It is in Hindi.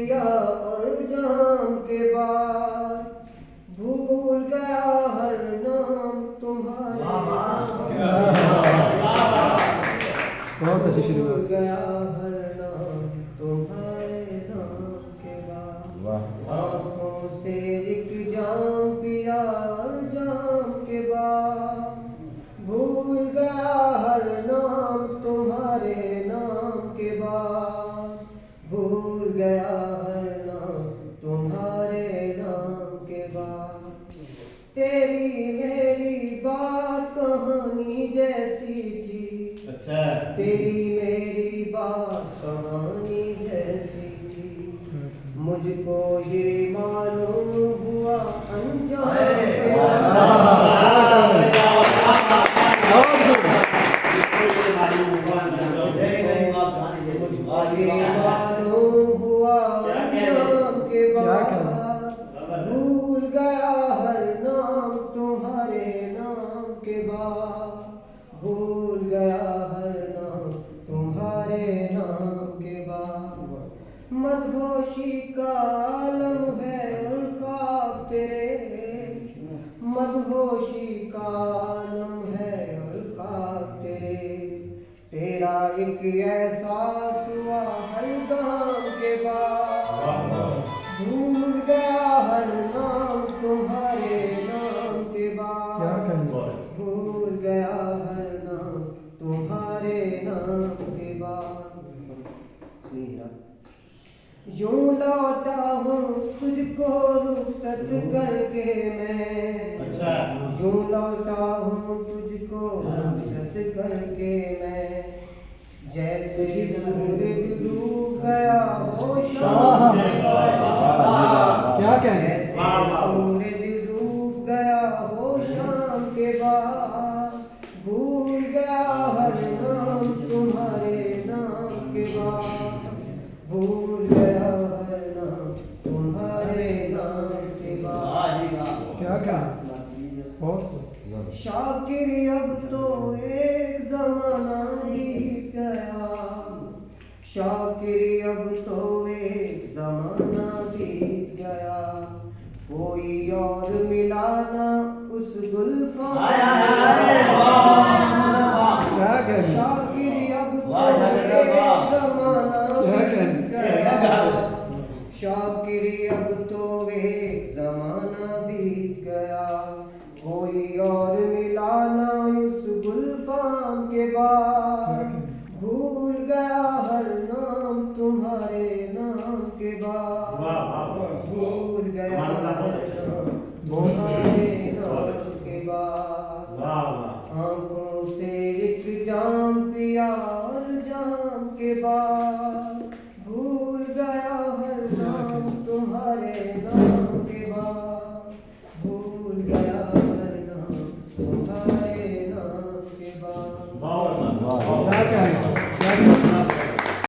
पिया और जाम के बाद, भूल गया हर नाम तुम्हारे। बहुत अच्छी शुरुआत। भूल गया हर नाम तुम्हारे नाम के बाद, आँखों से एक जाम पिया और जाम के बाद, भूल गया हर नाम तुम्हारे नाम के बाद, भूल गया हर नाम तुम्हारे नाम के बाद। तेरी मेरी बात कहानी जैसी थी, अच्छा तेरी मेरी बात कहानी जैसी थी, मुझको ये मालूम हुआ अनजान मालूम हुआ अनजान के बाद, भूल गया हर नाम तुम्हारे नाम के बाद, भूल गया हर नाम तुम्हारे नाम के बाद। मदहोशी का आलम है और ख्वाब तेरे, मदहोशी का आलम है और ख्वाब तेरे, तेरा एक एहसास हुआ हर गाम के बाद, भूल गया हर नाम तुम्हारे नाम के बाद, भूल गया हर नाम तुम्हारे नाम के बाद। यूं लौटा हूँ तुझको रुखसत करके मैं, अच्छा यूं लौटा हूँ तुझको रुखसत करके मैं, जैसे सूरज डूब गया हो शाम के बाद, क्या कहने? जैसे सूरज डूब गया हो शाम के बाद, भूल गया हर नाम तुम्हारे नाम के बाद, भूल गया हर नाम तुम्हारे नाम के बाद। क्या कहना? बहुत शाकिर अब तो एक जमाना बीत गया, शाकिर अब तो एक जमाना बीत गया, कोई और मिला ना उस गुलफाम। क्या कहने? शाकिर अब तो एक जमाना बीत गया, शाकिर अब तो एक जमाना बीत गया, कोई और मिला ना उस गुलफाम के बाद, भूल गया हर नाम तुम्हारे नाम के बाद, भूल गया हर नाम तुम्हारे नाम के बाद। आँखों से एक जाम पिया और जाम के बाद।